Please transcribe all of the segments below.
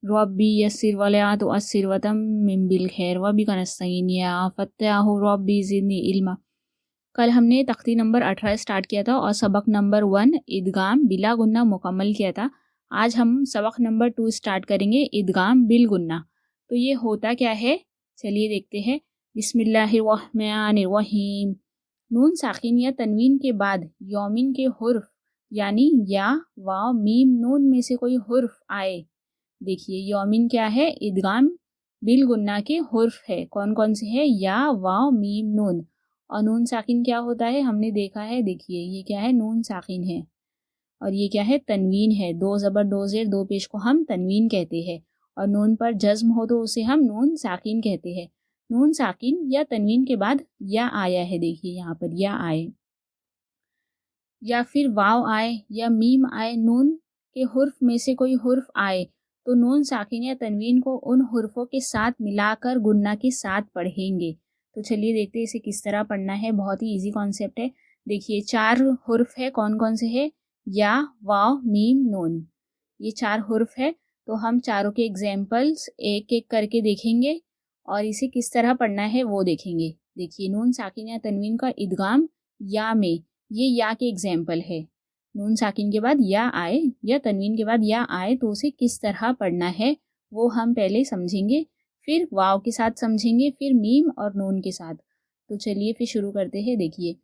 रब्बी यस्सिर वला तुअस्सिर वतम्मिम बिल खैर वबिका नस्तईन या फत्ताहु रब्बी ज़िदनी इल्मा। कल हमने तख्ती नंबर 18 स्टार्ट किया था और सबक नंबर 1 इदगाम बिला गुन्ना मुकम्मल किया था। आज हम सबक नंबर 2 स्टार्ट करेंगे इदगाम बिल गुन्ना। तो ये होता क्या है, चलिए देखते हैं। बिस्मिल्लाहिर्रहमानिर्रहीम। नून साकिन या तनवीन के बाद यौमिन के हुर्फ यानी या, वाव, मीम, नून में से कोई हुर्फ आए। देखिए यौमिन क्या है, इदगाम बिल गुन्ना के हुर्फ है। कौन कौन से है, या, वाव, मीम, नून। और नून साकिन क्या होता है, हमने देखा है। देखिए ये क्या है, नून साकिन है। और ये क्या है, तनवीन है। दो ज़बर दो ज़ेर दो पेश को हम तनवीन कहते हैं। और नून पर जज्म हो तो उसे हम नून साकिन कहते हैं। नून साकिन या तनवीन के बाद या आया है, देखिए यहाँ पर या आए, या फिर वाव आए या मीम आए, नून के हुर्फ में से कोई हुर्फ आए तो नून साकिन या तनवीन को उन हुर्फों के साथ मिलाकर गुन्ना के साथ पढ़ेंगे। तो चलिए देखते हैं इसे किस तरह पढ़ना है। बहुत ही इजी कॉन्सेप्ट है। देखिए 4 हुर्फ है। कौन कौन से है, या, वाव, मीम, नून। ये 4 हुर्फ है। तो हम चारों के एग्जाम्पल्स एक एक करके देखेंगे और इसे किस तरह पढ़ना है वो देखेंगे। देखिए नून साकिन या तनवीन का इदगाम या में, ये या के एग्जाम्पल है। नून साकिन के बाद या आए या तनवीन के बाद या आए तो उसे किस तरह पढ़ना है वो हम पहले समझेंगे, फिर वाव के साथ समझेंगे, फिर मीम और नून के साथ। तो चलिए फिर शुरू करते हैं। देखिए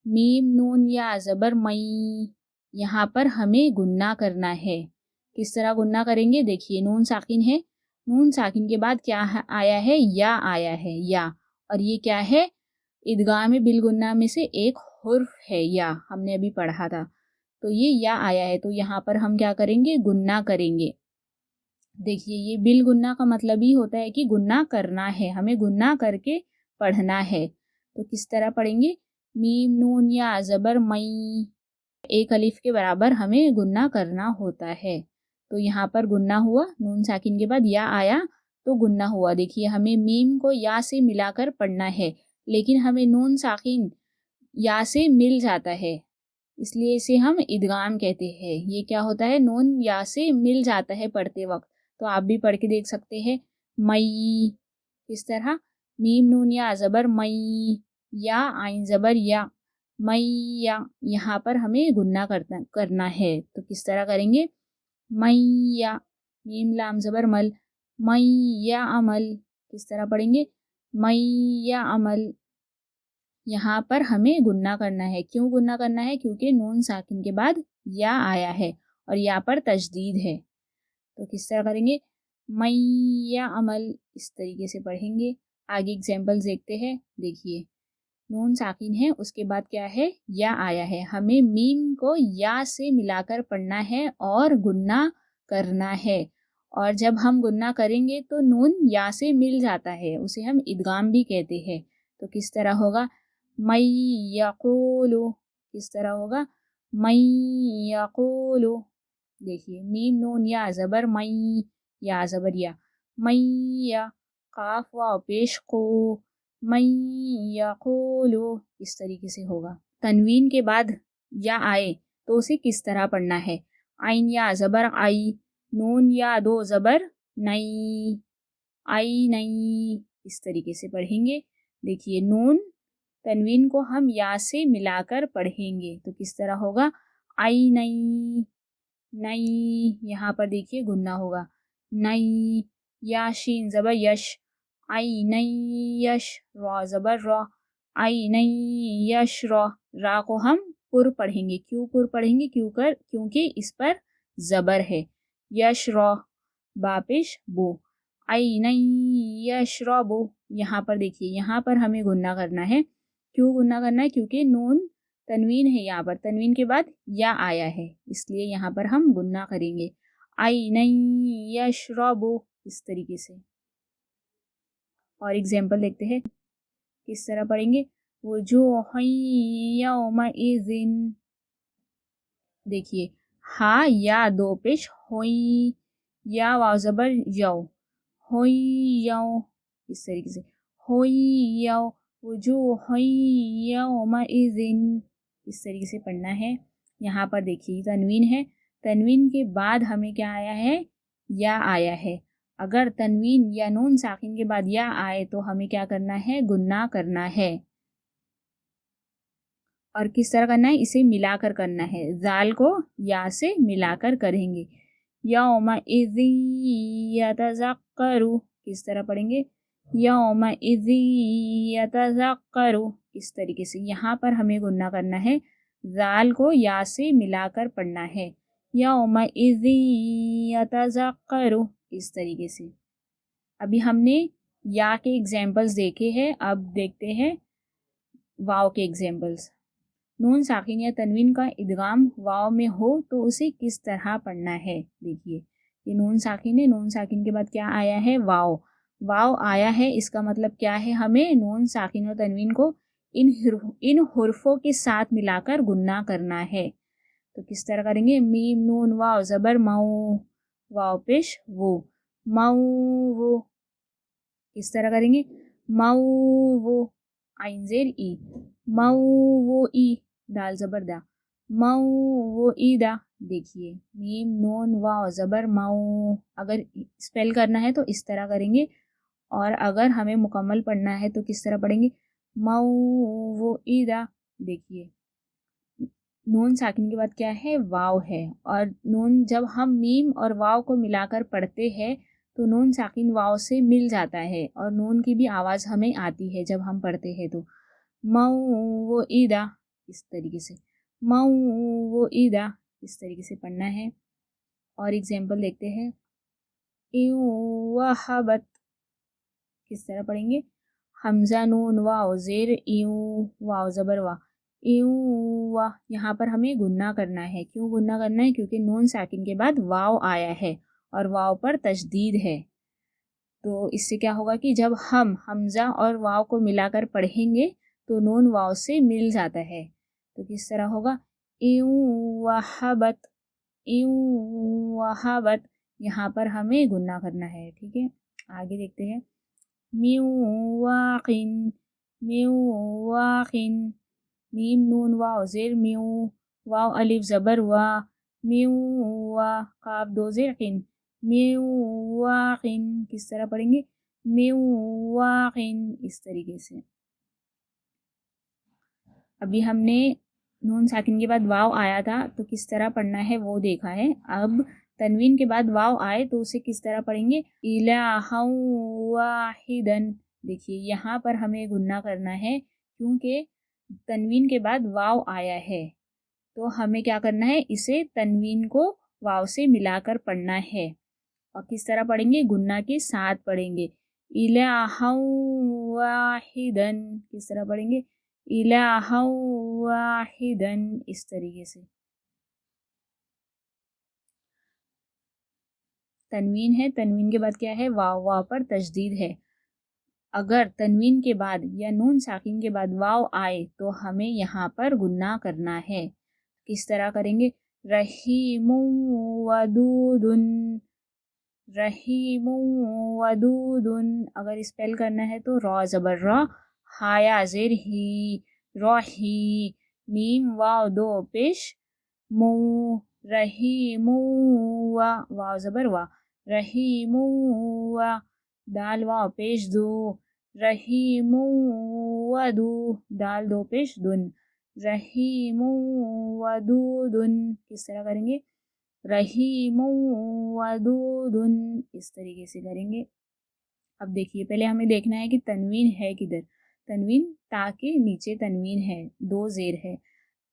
मीम नून या ज़बर मई, यहाँ पर हमें गुन्ना करना है। किस तरह गुन्ना करेंगे, देखिए नून साकिन है। नून साकिन के बाद क्या आया है, या आया है, या। और ये क्या है, इदगाम बिल गुन्ना में से एक हुर्फ है, या, हमने अभी पढ़ा था। तो ये या आया है, तो यहाँ पर हम क्या करेंगे, गुन्ना करेंगे। देखिए ये बिल गुन्ना का मतलब ही होता है कि गुन्ना करना है, हमें गुन्ना करके पढ़ना है। तो किस तरह पढ़ेंगे, मीम नून या ज़बर मई, एक अलिफ के बराबर हमें गुन्ना करना होता है। तो यहाँ पर गुन्ना हुआ, नून साकिन के बाद या आया तो गुन्ना हुआ। देखिए हमें मीम को या से मिलाकर पढ़ना है, लेकिन हमें नून साकिन या से मिल जाता है, इसलिए इसे हम इदगाम कहते हैं। ये क्या होता है, नून या से मिल जाता है पढ़ते वक्त। तो आप भी पढ़ के देख सकते हैं। मई, इस तरह मीम नून या ज़बर मई, या आइन ज़बर या, मैया। यहाँ पर हमें गुन्ना करना है। तो किस तरह करेंगे, मैया, मीम लाम ज़बर मल, मैया अमल। किस तरह पढ़ेंगे, मैया अमल। यहाँ पर हमें गुन्ना करना है। क्यों गुन्ना करना है, क्योंकि नून साकिन के बाद या आया है और यहाँ पर तजदीद है। तो किस तरह करेंगे, मैया अमल, इस तरीके से पढ़ेंगे। आगे एग्जाम्पल्स देखते हैं। देखिए नून साकिन है, उसके बाद क्या है, या आया है। हमें मीम को या से मिलाकर पढ़ना है और गुन्ना करना है। और जब हम गुन्ना करेंगे तो नून या से मिल जाता है, उसे हम इदगाम भी कहते हैं। तो किस तरह होगा, मै यक़ूलु, किस तरह होगा, मै यक़ूलु। देखिए मीम नून या ज़बर मई, या ज़बर या, मैया, काफ वाव पेश को, मै यक़ूलु, इस तरीके से होगा। तनवीन के बाद या आए तो उसे किस तरह पढ़ना है, आइन या ज़बर आई, नून या दो ज़बर नई, आई नई, इस तरीके से पढ़ेंगे। देखिए नून तनवीन को हम या से मिलाकर पढ़ेंगे। तो किस तरह होगा, आई नई, नई। यहाँ पर देखिए गुन्ना होगा, नई, या शीन ज़बर यश, आई नई यश, रॉ ज़बर रॉ, आई नई यश रॉ। रा को हम पुर पढ़ेंगे। क्यों पुर पढ़ेंगे, क्योंकि इस पर ज़बर है। यश रॉ, बापिश बो, आई नई यश रॉ बो। यहाँ पर देखिए, यहाँ पर हमें गुन्ना करना है। क्यों गुन्ना करना है, क्योंकि नून तनवीन है, यहाँ पर तनवीन के बाद या आया है, इसलिए यहाँ पर हम गुन्ना करेंगे। आई नई यशरबु, इस तरीके से। और एग्जाम्पल देखते हैं किस तरह पढ़ेंगे, वुजूहुन यौमइज़िन। देखिए हा या दो पेश होई, या वाव ज़बर यौ, होई यौ, इस तरीके से, होई यौ, वुजूहुन यौमइज़िन, इस तरीके से पढ़ना है। यहाँ पर देखिए तनवीन है, तनवीन के बाद हमें क्या आया है, یا آیا ہے. اگر تنوین یا نون ساکن کے بعد یا آئے تو ہمیں کیا کرنا ہے؟ گننا کرنا ہے. اور کس طرح کرنا ہے؟ اسے ملا کر کرنا ہے. زال کو یا سے ملا کر کریں گے. یومئذ یتذکر، کس طرح پڑھیں گے؟ یومئذ یتذکر، اس طریقے سے. یہاں پر ہمیں گننا کرنا ہے. زال کو یا سے ملا کر پڑھنا ہے. یومئذ یتذکر، اس طریقے سے. ابھی ہم نے یا کے ایگزامپلز دیکھے ہیں، اب دیکھتے ہیں واو کے ایگزامپلز. نون ساکن یا تنوین کا ادغام واو میں ہو تو اسے کس طرح پڑھنا ہے؟ دیکھیے یہ نون ساکن ہے. نون ساکن کے بعد کیا آیا ہے؟ واو. واو آیا ہے، اس کا مطلب کیا ہے؟ ہمیں نون ساکن اور تنوین کو ان حرفوں کے ساتھ ملا کر گننا کرنا ہے. تو کس طرح کریں گے؟ میم نون واو زبر مو، واو پیش وہ، مو وہ. کس طرح کریں گے؟ مو وہ، عین زیر ای، مو وہ ای، دال زبر دا، مو وہ ای دا. دیکھیے میم نون واو زبر مو. اگر اسپیل کرنا ہے تو اس طرح کریں گے، اور اگر ہمیں مکمل پڑھنا ہے تو کس طرح پڑھیں گے؟ مو وہ ای دا. دیکھیے نون ساکن کے بعد کیا ہے؟ واو ہے. اور نون جب ہم میم اور واو کو ملا کر پڑھتے ہیں تو نون ساکن واو سے مل جاتا ہے، اور نون کی بھی آواز ہمیں آتی ہے جب ہم پڑھتے ہیں. تو مو وہ ایدا، اس طریقے سے. مو وہ ایدا، اس طریقے سے پڑھنا ہے. اور ایگزامپل دیکھتے ہیں. وہبت، کس طرح پڑھیں گے؟ حمزہ نون واو زیر ایوں، واو زبر وا، ایوں وا. یہاں پر ہمیں گننا کرنا ہے. کیوں گننا کرنا ہے؟ کیونکہ نون ساکن کے بعد واو آیا ہے اور واو پر تشدید ہے. تو اس سے کیا ہوگا کہ جب ہم حمزہ اور واو کو ملا کر پڑھیں گے تو نون واو سے مل جاتا ہے. تو کس طرح ہوگا؟ ایوں وہبت، ایوں وہبت. یہاں پر ہمیں گننا کرنا ہے. ٹھیک ہے، آگے دیکھتے ہیں. میوں واقن، میوں واقن، میم نون واو زیر میوں، واو الف زبر وا، میوں وا، قاف دو زیر قن، میوں واقن. کس طرح پڑھیں گے؟ میوں واقن، اس طریقے سے. ابھی ہم نے نون ساکن کے بعد واو آیا تھا تو کس طرح پڑھنا ہے وہ دیکھا ہے. اب تنوین کے بعد واو آئے تو اسے کس طرح پڑھیں گے؟ الہا واحدن. دیکھیے یہاں پر ہمیں گننا کرنا ہے کیونکہ تنوین کے بعد واو آیا ہے، تو ہمیں کیا کرنا ہے؟ اسے تنوین کو واو سے ملا کر پڑھنا ہے. اور کس طرح پڑھیں گے؟ گننا کے ساتھ پڑھیں گے. الہا واحدن. کس طرح پڑھیں گے؟ الہا واحدن، اس طریقے سے. تنوین ہے، تنوین کے بعد کیا ہے؟ واو. واو پر تشدید ہے. اگر تنوین کے بعد یا نون ساکن کے بعد واو آئے تو ہمیں یہاں پر گننا کرنا ہے. کس طرح کریں گے؟ رحیم ودود، رحیم ودود. اگر اسپیل کرنا ہے تو را زبر را، ہایا زیر ہی، روحی، میم واو دو پیش مو، رحیم وا، واو زبر وا، رحیم وا، دال واو پیش دو، رحیم ودو، دال دو پیش دن، رحیم ودودن. کس طرح کریں گے؟ رحیم ودودن، اس طریقے سے کریں گے. اب دیکھیے پہلے ہمیں دیکھنا ہے کہ تنوین ہے کدھر. تنوین تا کے نیچے تنوین ہے، دو زیر ہے.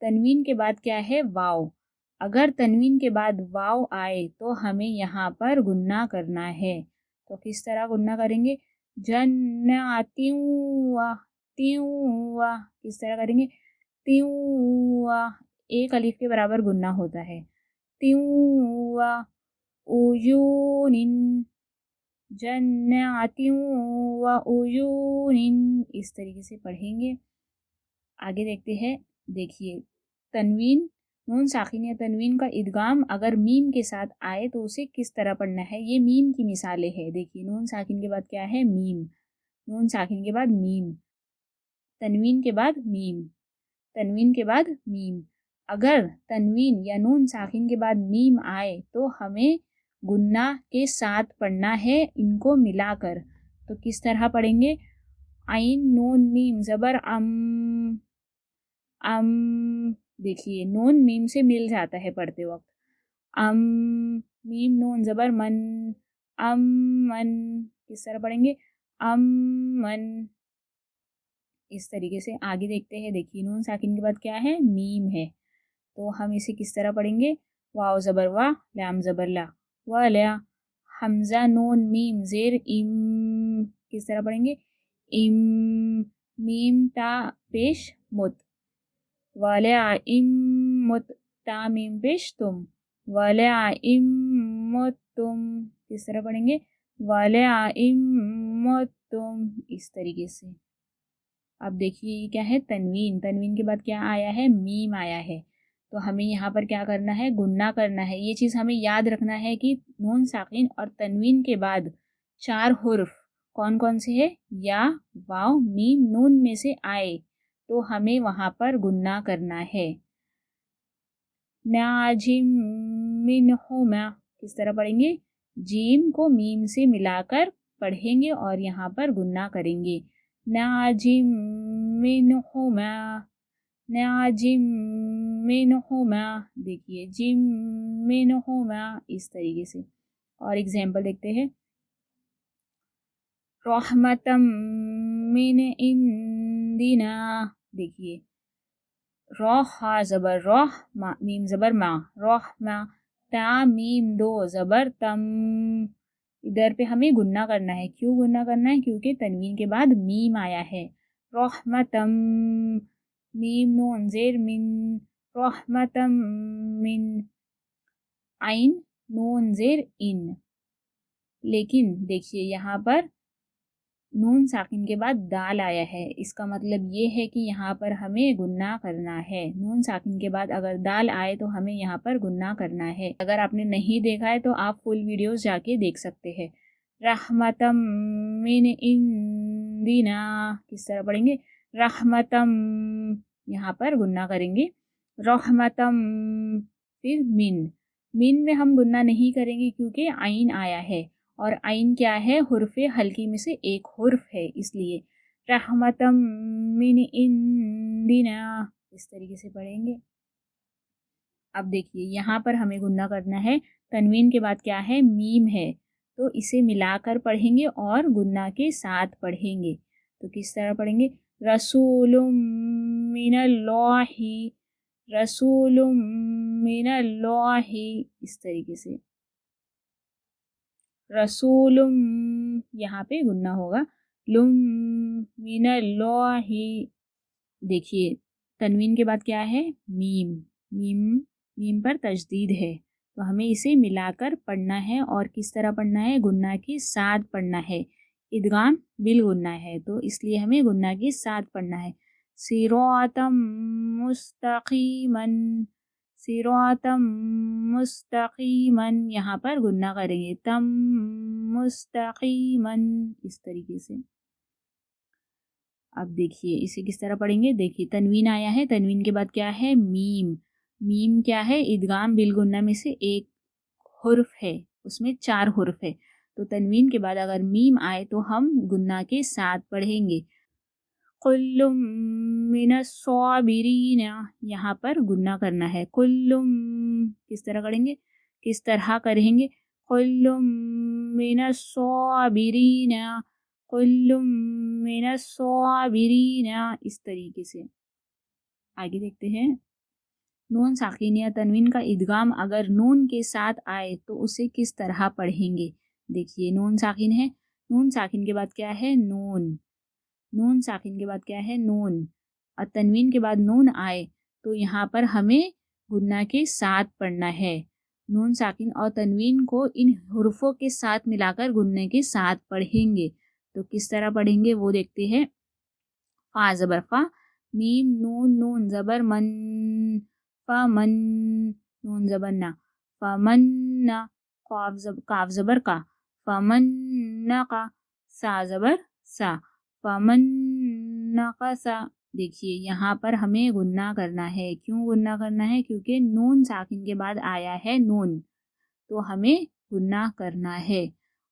تنوین کے بعد کیا ہے؟ واو. اگر تنوین کے بعد واو آئے تو ہمیں یہاں پر گننا کرنا ہے. تو کس طرح گننا کریں گے؟ جناتیوں وا، تیوں وا. کس طرح کریں گے؟ تیوں وا، ایک الف کے برابر گننا ہوتا ہے. تیوں وا، عیون، جناتیوں وا عیون، اس طریقے سے پڑھیں گے. آگے دیکھتے ہیں. دیکھیے تنوین، نون ساکن یا تنوین کا ادغام اگر میم کے ساتھ آئے تو اسے کس طرح پڑھنا ہے؟ یہ میم کی مثالیں ہیں. دیکھیے نون ساکن کے بعد کیا ہے؟ میم. نون ساکن کے بعد میم، تنوین کے بعد میم، تنوین کے بعد میم. اگر تنوین یا نون ساکن کے بعد میم آئے تو ہمیں गुन्ना के साथ पढ़ना है इनको मिलाकर। तो किस तरह पढ़ेंगे? आइन नून मीम ज़बर अम, देखिए नून मीम से मिल जाता है पढ़ते वक्त। अम, मीम नून ज़बर मन, मन। किस तरह पढ़ेंगे? मन। इस तरीके से आगे देखते हैं। देखिए नून साकिन के बाद क्या है? मीम है। तो हम इसे किस तरह पढ़ेंगे? वाव ज़बर वाह, लाम ज़बर ला, वाला। हमज़ा नून मीम ज़ेर इम। किस तरह पढ़ेंगे? इम। मीम ता पेश मुत, वाला इम मुत। ता मीम पेश तुम, वाला इम मुत तुम। किस तरह पढ़ेंगे? वाला इम मुत तुम। इस तरीके से। अब देखिए ये क्या है? तनवीन। तनवीन के बाद क्या आया है? मीम आया है। तो हमें यहाँ पर क्या करना है? गुन्ना करना है। ये चीज़ हमें याद रखना है कि नून साकिन और तनवीन के बाद 4 हुर्फ कौन कौन से है? या, वाव, मीम, नून में से आए तो हमें वहाँ पर गुन्ना करना है। नाजिम मिनहुमा। किस तरह पढ़ेंगे? जीम को मीम से मिलाकर पढ़ेंगे और यहाँ पर गुन्ना करेंगे। नाजिम मिनहुमा, नाजिम मिनहुमा। देखिए जिम मिनहुमा। इस तरीके से। और एग्जाम्पल देखते हैं। रहमतम मिन इंदिना। देखिए रॉ हा ज़बर रॉह, मीम ज़बर मा, रहमा। ता मीम दो ज़बर तम। इधर पे हमें गुन्ना करना है। क्यों गुन्ना करना है? क्योंकि तनवीन के बाद मीम आया है। रहमतम, मीम नून ज़ेर मिन, रहमतम मिन। आइन नून ज़ेर इन। लेकिन देखिए यहाँ पर नून साकिन के बाद दाल आया है। इसका मतलब ये है कि यहाँ पर हमें गुन्ना करना है। नून साकिन के बाद अगर दाल आए तो हमें यहाँ पर गुन्ना करना है। अगर आपने नहीं देखा है तो आप फुल वीडियोस जाके देख सकते हैं। रहमतम मिन इंदिना। किस तरह पढ़ेंगे? रहमतम, यहाँ पर गुन्ना करेंगे। रहमतम, फिर मिन। मिन में हम गुन्ना नहीं करेंगे क्योंकि आइन आया है और आइन क्या है? हुर्फ़े हल्की में से एक हुर्फ है, इसलिए रहमतम मिन इंदिना। इस तरीके से पढ़ेंगे। अब देखिए यहाँ पर हमें गुन्ना करना है। तनवीन के बाद क्या है? मीम है। तो इसे मिलाकर पढ़ेंगे और गुन्ना के साथ पढ़ेंगे। तो किस तरह पढ़ेंगे? रसूलुम मिनल्लाहि, रसूलुम मिनल्लाहि। इस तरीके से। रसूलुम, यहाँ पे गुन्ना होगा। लुम मिनल्लाहि। देखिए तनवीन के बाद क्या है? मीम। मीम, मीम पर तजदीद है तो हमें इसे मिलाकर पढ़ना है। और किस तरह पढ़ना है? गुन्ना के साथ पढ़ना है। इदगाम बिल गुन्ना है तो इसलिए हमें गुन्ना के साथ पढ़ना है। सिरातम मुस्तकीमन, सिरातम मुस्तकीमन। यहाँ पर गुन्ना करेंगे। तम मुस्तकीमन। इस तरीके से। अब देखिए इसे किस तरह पढ़ेंगे? देखिए तनवीन आया है। तनवीन के बाद क्या है? मीम। मीम क्या है? इदगाम बिल गुन्ना में से एक हुर्फ है। उसमें 4 हुर्फ है। तो तनवीन के बाद अगर मीम आए तो हम गुन्ना के साथ पढ़ेंगे। कुल्लुम मिनस्साबिरीन। यहाँ पर गुन्ना करना है। कुल्लुम, किस तरह करेंगे? किस तरह करेंगे? कुल्लुम मिनस्साबिरीन, कुल्लुम मिनस्साबिरीन। इस तरीके से। आगे देखते हैं। नून साकिन या तनवीन का इदगाम अगर नून के साथ आए तो उसे किस तरह पढ़ेंगे? देखिए नून साकिन है। नून साकिन के बाद क्या है? नून। नून साकिन के बाद क्या है? नून। और तनवीन के बाद नून आए तो यहाँ पर हमें गुन्ना के साथ पढ़ना है। नून साकिन और तनवीन को इन हुर्फों के साथ मिलाकर गुन्ने के साथ पढ़ेंगे। तो किस तरह पढ़ेंगे वो देखते हैं। फा ज़बर फा, मीम नून नून ज़बर मन, फमन। नून ज़बर ना, फमन्ना। काफ ज़बर का, फमन्ना का। सा ज़बर सा, फमन्नक़सा। देखिए यहाँ पर हमें गुन्ना करना है। क्यों गुन्ना करना है? क्योंकि नून साकिन के बाद आया है नून तो हमें گناہ کرنا ہے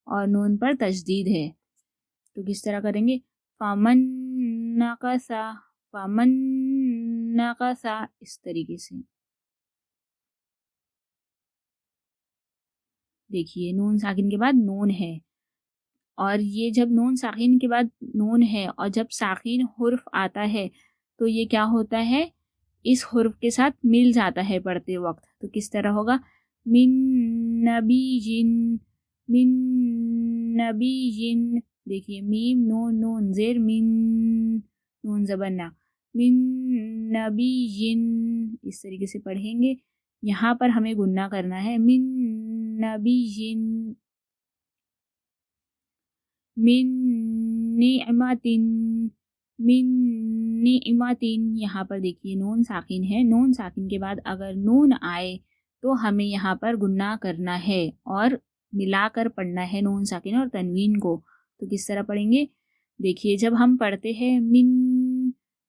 اور نون پر تشدید ہے. تو کس طرح کریں گے؟ فمن نقصا، فمن نقصا، اس طریقے سے. دیکھیے نون ساکن کے بعد نون ہے، اور یہ جب نون ساکن کے بعد نون ہے اور جب ساکن حرف آتا ہے تو یہ کیا ہوتا ہے؟ اس حرف کے ساتھ مل جاتا ہے پڑھتے وقت. تو کس طرح ہوگا؟ من نبی جن، من نبی جن. دیکھیے میم نون نون زیر، من نون زبر، من نبی جن، اس طریقے سے پڑھیں گے. یہاں پر ہمیں گناہ کرنا ہے، من نبی جن، من نعمت، من نعمت. یہاں پر دیکھیے نون ساکن ہے، نون ساکن کے بعد اگر نون آئے تو ہمیں یہاں پر گناہ کرنا ہے اور ملا کر پڑھنا ہے نون ساکن اور تنوین کو. تو کس طرح پڑھیں گے؟ دیکھیے جب ہم پڑھتے ہیں من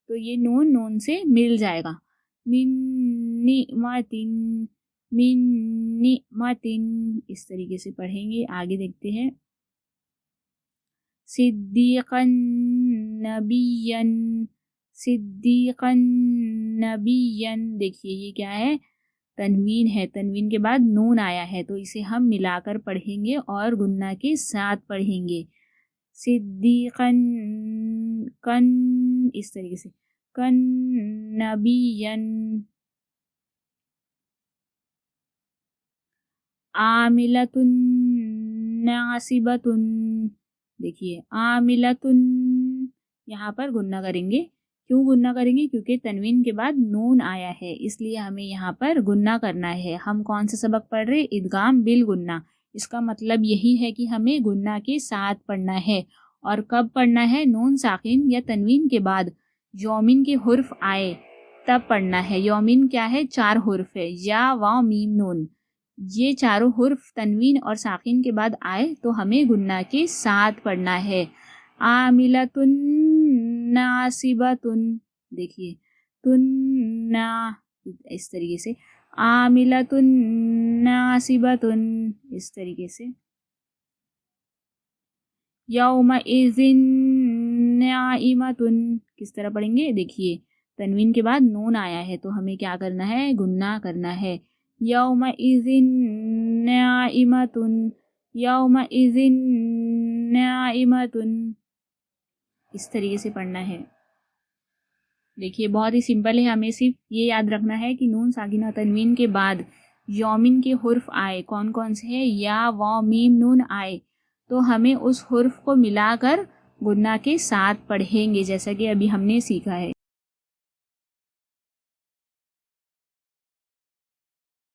تو یہ نون نون سے مل جائے گا، من نعمت، من نعمت، اس طریقے سے پڑھیں گے. آگے دیکھتے ہیں. صدیقا نبیا، صدیقا نبیا. دیکھیے یہ کیا ہے؟ تنوین ہے، تنوین کے بعد نون آیا ہے تو اسے ہم ملا کر پڑھیں گے اور گناہ کے ساتھ پڑھیں گے. صدیقا کن، اس طریقے سے، کن نبیا. عاملۃ ناصبۃ. دیکھیے عاملۃ، یہاں پر گناہ کریں گے. کیوں گناہ کریں گے؟ کیونکہ تنوین کے بعد نون آیا ہے، اس لیے ہمیں یہاں پر گناہ کرنا ہے. ہم کون سا سبق پڑھ رہے؟ ادغام بالگناہ. اس کا مطلب یہی ہے کہ ہمیں گناہ کے ساتھ پڑھنا ہے. اور کب پڑھنا ہے؟ نون ساکن یا تنوین کے بعد یومن کے حرف آئے تب پڑھنا ہے. یومن کیا ہے؟ 4 حرف ہے، یا واو میم نون. یہ چاروں حرف تنوین اور ساکن کے بعد آئے تو ہمیں گناہ کے ساتھ پڑھنا ہے. عاملۃ ناصبۃ. دیکھیے تننا، اس طریقے سے عاملۃ ناصبۃ، اس طریقے سے. یومئذ ناعمۃ. کس طرح پڑھیں گے؟ دیکھیے تنوین کے بعد نون آیا ہے تو ہمیں کیا کرنا ہے؟ گناہ کرنا ہے. یومئذ ناعمۃ، یومئذ ناعمۃ، اس طریقے سے پڑھنا ہے. دیکھیے بہت ہی سمپل ہے، ہمیں صرف یہ یاد رکھنا ہے کہ نون ساکنہ تنوین کے بعد یومن کے حرف آئے، کون کون سے ہیں؟ یا واو میم نون آئے تو ہمیں اس حرف کو ملا کر گناہ کے ساتھ پڑھیں گے، جیسا کہ ابھی ہم نے سیکھا ہے.